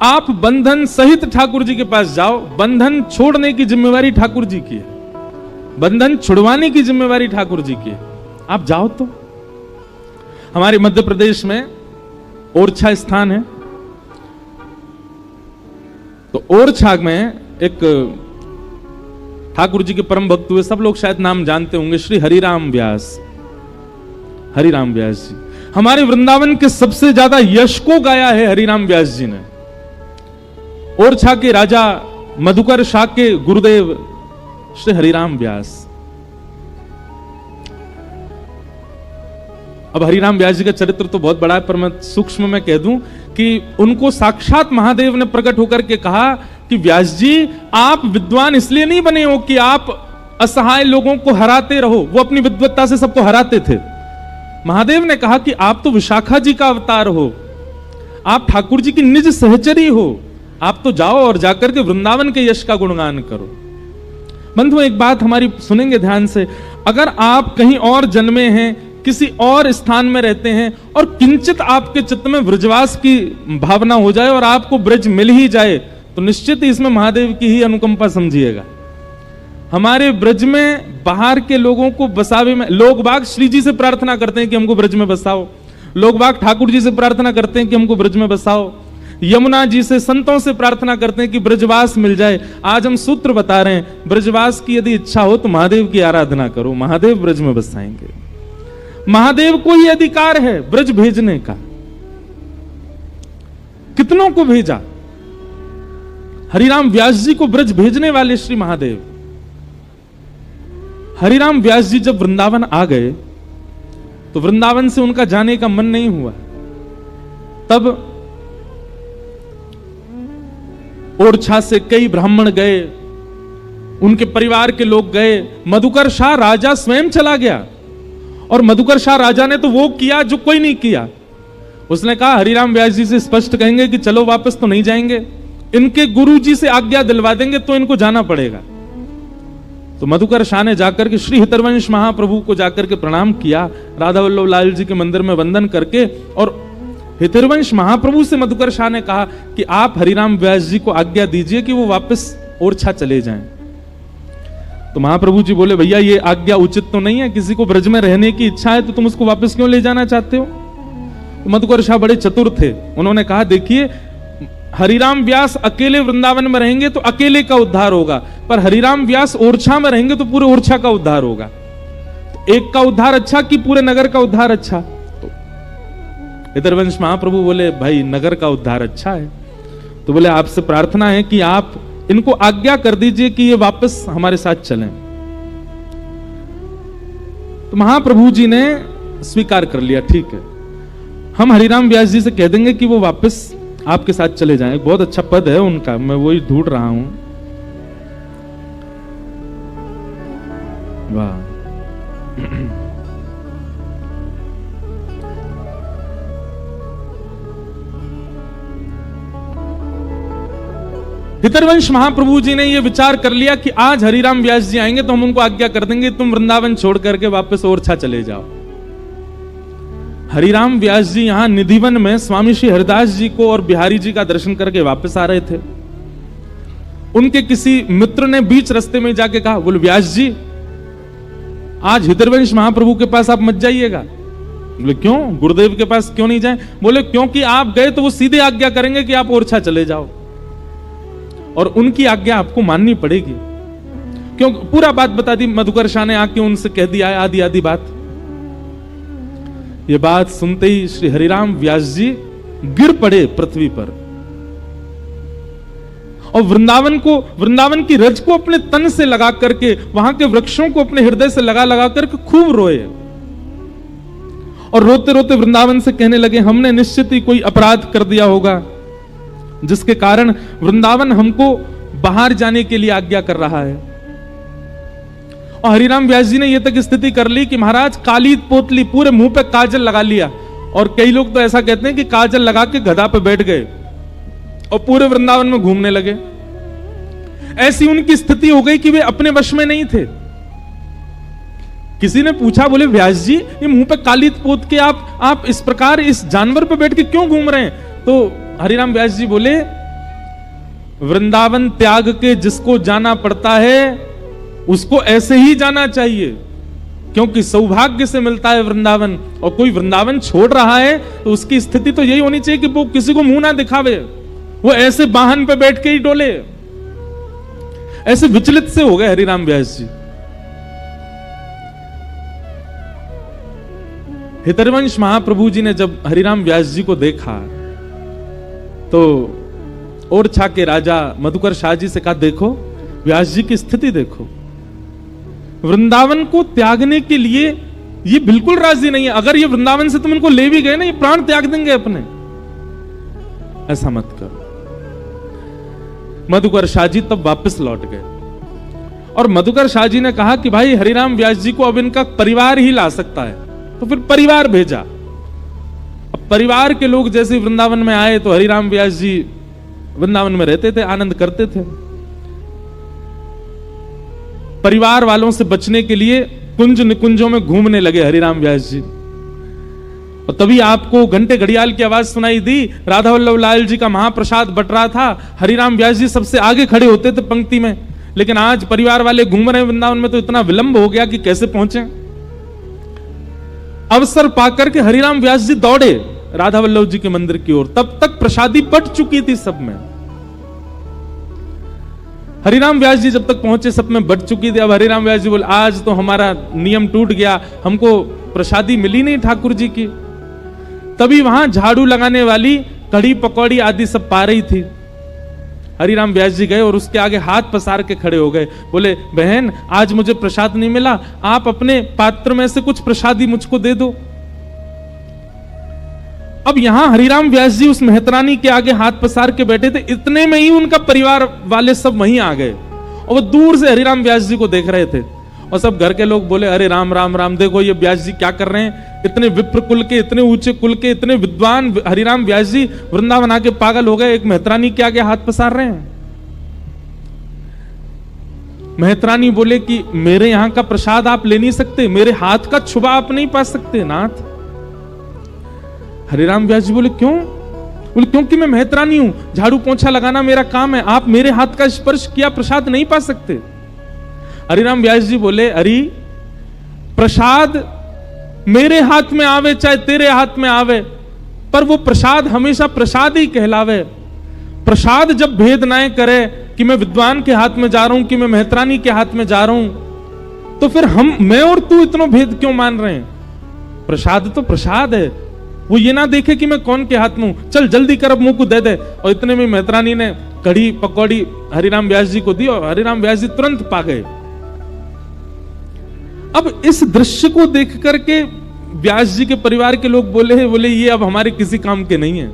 आप बंधन सहित ठाकुर जी के पास जाओ, बंधन छोड़ने की जिम्मेवारी ठाकुर जी की है, बंधन छुड़वाने की जिम्मेवारी ठाकुर जी की है। आप जाओ। तो हमारे मध्य प्रदेश में ओरछा स्थान है, तो ओरछा में एक ठाकुर जी के परम भक्त हुए, सब लोग शायद नाम जानते होंगे, श्री हरिराम व्यास। हरिराम व्यास जी हमारे वृंदावन के सबसे ज्यादा यश को गाया है हरिराम व्यास जी ने। ओरछा के राजा मधुकर शाह के गुरुदेव श्री हरिराम व्यास। अब हरिराम व्यास जी का चरित्र तो बहुत बड़ा है, पर मैं सूक्ष्म में कह दूं कि उनको साक्षात महादेव ने प्रकट होकर के कहा कि व्यास जी आप विद्वान इसलिए नहीं बने हो कि आप असहाय लोगों को हराते रहो। वो अपनी विद्वत्ता से सबको हराते थे। महादेव ने कहा कि आप तो विशाखा जी का अवतार हो, आप ठाकुर जी की निज सहचरी हो, आप तो जाओ और जाकर के वृंदावन के यश का गुणगान करो। बंधु एक बात हमारी सुनेंगे ध्यान से, अगर आप कहीं और जन्मे हैं, किसी और स्थान में रहते हैं और किंचित आपके चित्त में ब्रजवास की भावना हो जाए और आपको ब्रज मिल ही जाए, तो निश्चित ही इसमें महादेव की ही अनुकंपा समझिएगा। हमारे ब्रज में बाहर के लोगों को बसावे में, लोग बाग श्री जी से प्रार्थना करते हैं कि हमको ब्रज में बसाओ, लोग बाग ठाकुर जी से प्रार्थना करते हैं कि हमको ब्रज में बसाओ, यमुना जी से संतों से प्रार्थना करते हैं कि ब्रजवास मिल जाए। आज हम सूत्र बता रहे हैं, ब्रजवास की यदि इच्छा हो तो महादेव की आराधना करो, महादेव ब्रज में बसाएंगे। महादेव को ही अधिकार है ब्रज भेजने का। कितनों को भेजा? हरिराम व्यास जी को ब्रज भेजने वाले श्री महादेव। हरिराम व्यास जी जब वृंदावन आ गए तो वृंदावन से उनका जाने का मन नहीं हुआ। तब ओरछा से कई ब्राह्मण गए, उनके परिवार के लोग गए, मधुकर शाह राजा स्वयं चला गया। और मधुकर शाह राजा ने तो वो किया जो कोई नहीं किया। उसने कहा हरिराम व्यास जी से स्पष्ट कहेंगे कि चलो वापस तो नहीं जाएंगे, इनके गुरु जी से आज्ञा दिलवा देंगे तो इनको जाना पड़ेगा। तो मधुकर शाह ने जाकर के श्री हितरवंश महाप्रभु को जाकर के प्रणाम किया, राधा वल्लभ लाल जी के मंदिर में वंदन करके, और हितरवंश महाप्रभु से मधुकर शाह ने कहा कि आप हरिराम व्यास जी को आज्ञा दीजिए कि वो वापस ओरछा चले जाएं। तो महाप्रभु जी बोले भैया ये आज्ञा उचित तो नहीं है, किसी को ब्रज में रहने की इच्छा है तो तुम उसको वापस क्यों ले जाना चाहते हो? तो मधुकर शाह बड़े चतुर थे, उन्होंने कहा देखिए हरिराम व्यास अकेले वृंदावन में रहेंगे तो अकेले का उद्धार होगा, पर हरिराम व्यास ओरछा में रहेंगे तो पूरे ओरछा का उद्धार होगा। तो एक का उद्धार अच्छा कि पूरे नगर का उद्धार अच्छा? तो हितरवंश महाप्रभु बोले भाई नगर का उद्धार अच्छा है। तो बोले आपसे प्रार्थना है कि आप इनको आज्ञा कर दीजिए कि ये वापस हमारे साथ चलें। तो महाप्रभु जी ने स्वीकार कर लिया, ठीक है हम हरिराम व्यास जी से कह देंगे कि वो वापस आपके साथ चले जाएं। बहुत अच्छा पद है उनका, मैं वही ढूंढ रहा हूं। वाह हितरवंश महाप्रभु जी ने यह विचार कर लिया कि आज हरिराम व्यास जी आएंगे तो हम उनको आज्ञा कर देंगे तुम वृंदावन छोड़ करके वापस ओरछा चले जाओ। हरिराम व्यास जी यहां निधिवन में स्वामी श्री हरिदास जी को और बिहारी जी का दर्शन करके वापस आ रहे थे। उनके किसी मित्र ने बीच रास्ते में जाके कहा बोले व्यास जी आज हितरवंश महाप्रभु के पास आप मत जाइएगा। बोले क्यों, गुरुदेव के पास क्यों नहीं जाएं? बोले क्योंकि आप गए तो वो सीधे आज्ञा करेंगे कि आप ओरछा चले जाओ और उनकी आज्ञा आपको माननी पड़ेगी। क्यों? पूरा बात बता दी मधुकर शाह ने, आके उनसे कह दिया आधी आधी बात। ये बात सुनते ही श्री हरिराम व्यास जी गिर पड़े पृथ्वी पर और वृंदावन की रज को अपने तन से लगा करके, वहां के वृक्षों को अपने हृदय से लगा लगा करके खूब रोए और रोते रोते वृंदावन से कहने लगे हमने निश्चित ही कोई अपराध कर दिया होगा जिसके कारण वृंदावन हमको बाहर जाने के लिए आज्ञा कर रहा है। और हरिराम व्यास जी ने यह तक स्थिति कर ली कि महाराज काली पोतली, पूरे मुंह पे काजल लगा लिया, और कई लोग तो ऐसा कहते हैं कि काजल लगा के गधा पे बैठ गए और पूरे वृंदावन में घूमने लगे। ऐसी उनकी स्थिति हो गई कि वे अपने वश में नहीं थे। किसी ने पूछा बोले व्यास जी ये मुंह पे काली पोत के आप इस प्रकार इस जानवर पे बैठ के क्यों घूम रहे हैं? तो हरिराम व्यास जी बोले वृंदावन त्याग के जिसको जाना पड़ता है उसको ऐसे ही जाना चाहिए, क्योंकि सौभाग्य से मिलता है वृंदावन। और कोई वृंदावन छोड़ रहा है तो उसकी स्थिति तो यही होनी चाहिए कि वो किसी को मुंह ना दिखावे, वो ऐसे वाहन पे बैठ के ही डोले। ऐसे विचलित से हो गए हरिराम व्यास जी। हितरवंश महाप्रभु जी ने जब हरिराम व्यास जी को देखा तो ओरछा के राजा मधुकर शाह जी से कहा, देखो व्यास जी की स्थिति देखो, वृंदावन को त्यागने के लिए ये बिल्कुल राजी नहीं है। अगर ये वृंदावन से तुम इनको ले भी गए ना, ये प्राण त्याग देंगे अपने, ऐसा मत करो। मधुकर शाह जी तब वापस लौट गए और मधुकर शाह जी ने कहा कि भाई हरिराम व्यास जी को अब इनका परिवार ही ला सकता है, तो फिर परिवार भेजा। अब परिवार के लोग जैसे वृंदावन में आए तो हरिराम व्यास जी वृंदावन में रहते थे, आनंद करते थे। परिवार वालों से बचने के लिए कुंज निकुंजों में घूमने लगे हरिराम व्यास जी। और तभी आपको घंटे घड़ियाल की आवाज सुनाई दी, राधा वल्लभ लाल जी का महाप्रसाद बट रहा था। हरिराम व्यास जी सबसे आगे खड़े होते थे पंक्ति में, लेकिन आज परिवार वाले घूम रहे वृंदावन में तो इतना विलंब हो गया कि कैसे पहुंचे। अवसर पाकर के हरिराम व्यास जी दौड़े राधा वल्लभ जी के मंदिर की ओर। तब तक प्रसादी बट चुकी थी सब में। हरिराम व्यास जी जब तक पहुंचे सब में बट चुकी थी। अब हरिराम व्यास जी बोले, आज तो हमारा नियम टूट गया, हमको प्रसादी मिली नहीं ठाकुर जी की। तभी वहां झाड़ू लगाने वाली कढ़ी पकौड़ी आदि सब पा रही थी। हरिराम व्यास जी गए और उसके आगे हाथ पसार के खड़े हो गए, बोले, बहन आज मुझे प्रसाद नहीं मिला, आप अपने पात्र में से कुछ प्रसादी मुझको दे दो। अब यहां हरिराम व्यास जी उस मेहतरानी के आगे हाथ पसार के बैठे थे, इतने में ही उनका परिवार वाले सब वहीं आ गए और वो दूर से हरिराम व्यास जी को देख रहे थे। और सब घर के लोग बोले, अरे राम राम राम, देखो ये व्यास जी क्या कर रहे हैं, इतने विप्र कुल के, इतने ऊंचे कुल के, इतने विद्वान हरिराम व्यास जी वृंदावन आके पागल हो गए, एक मेहतरानी के आगे हाथ पसार रहे हैं। मेहतरानी बोले कि मेरे यहां का प्रसाद आप ले नहीं सकते, मेरे हाथ का छुबा आप नहीं पा सकते नाथ। हरिराम व्यास जी बोले, क्यों? बोले, क्योंकि मैं मेहतरानी हूं, झाड़ू पोंछा लगाना मेरा काम है, आप मेरे हाथ का स्पर्श किया प्रसाद नहीं पा सकते। हरिराम व्यास जी बोले, अरे प्रसाद मेरे हाथ में आवे चाहे तेरे हाथ में आवे, पर वो प्रसाद हमेशा प्रसाद ही कहलावे। प्रसाद जब भेद ना करे कि मैं विद्वान के हाथ में जा रहा हूं कि मैं मेहतरानी के हाथ में जा रहा हूं, तो फिर मैं और तू इतना भेद क्यों मान रहे हैं? प्रसाद तो प्रसाद है, वो ये ना देखे कि मैं कौन के हाथ में हूं, चल जल्दी कर अब मुंह को दे दे। और इतने में मेहतरानी ने कढ़ी पकौड़ी हरिराम व्यास जी को दी और हरिराम व्यास जी तुरंत पा गए। अब इस दृश्य को देख करके व्यास जी के परिवार के लोग बोले ये अब हमारे किसी काम के नहीं है,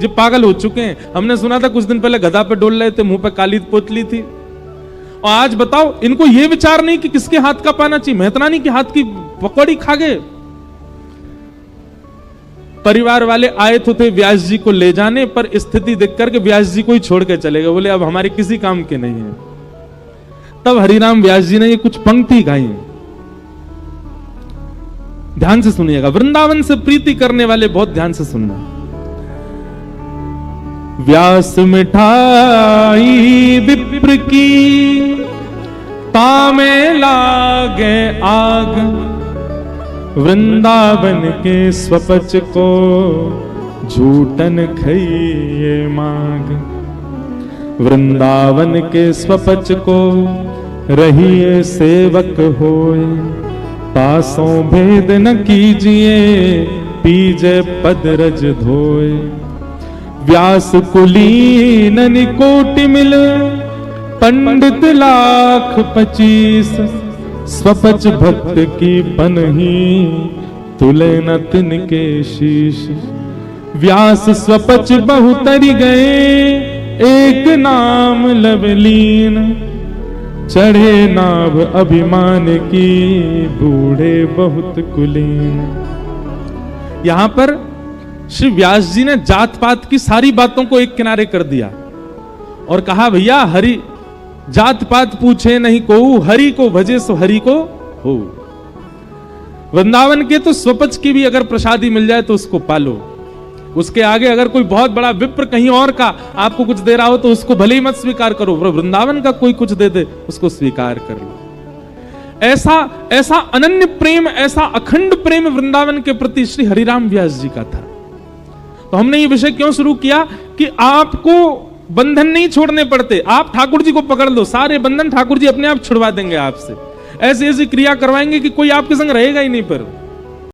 ये पागल हो चुके हैं। हमने सुना था कुछ दिन पहले गधा पे डोल रहे थे, मुंह पे काली पोतली थी, और आज बताओ इनको ये विचार नहीं कि किसके हाथ का पाना चाहिए, मेहतरानी के हाथ की पकौड़ी खा गए। परिवार वाले आए तो थे व्यास जी को ले जाने, पर स्थिति देख करके व्यास जी को ही छोड़ के चले गए, बोले अब हमारे किसी काम के नहीं है। तब हरिराम व्यास जी ने ये कुछ पंक्ति गाई, ध्यान से सुनिएगा, वृंदावन से प्रीति करने वाले बहुत ध्यान से सुनना। व्यास मिठाई विप्र की तामे लागे आग, वृंदावन के स्वपच को झूठन खइए माग। वृंदावन के स्वपच को रहिए सेवक होए, पासों भेद न कीजिए पीजे पद रज धोए। व्यास कुलीन निकोटि मिल पंडित लाख 25, स्वपच भक्त की पनही तुले न तिनके शीश। व्यास स्वपच बहुतरि गए एक नाम लवलीन, चढ़े नाभ अभिमान की बूढ़े बहुत कुलीन। यहां पर श्री व्यास जी ने जात पात की सारी बातों को एक किनारे कर दिया और कहा, भैया हरि जात पात पूछे नहीं को, हरि को भजे सो हरि को हो। वृंदावन के तो स्वपच की भी अगर प्रसादी मिल जाए तो उसको पालो। उसके आगे अगर कोई बहुत बड़ा विप्र कहीं और का आपको कुछ दे रहा हो तो उसको भले ही मत स्वीकार करो, वृंदावन का कोई कुछ दे दे उसको स्वीकार कर लो। ऐसा अनन्य प्रेम, ऐसा अखंड प्रेम वृंदावन के प्रति श्री हरिराम व्यास जी का था। तो हमने ये विषय क्यों शुरू किया कि आपको बंधन नहीं छोड़ने पड़ते, आप ठाकुर जी को पकड़ लो, सारे बंधन ठाकुर जी अपने आप छुड़वा देंगे आपसे। ऐसी ऐसी क्रिया करवाएंगे कि कोई आपके संग रहेगा ही नहीं। पर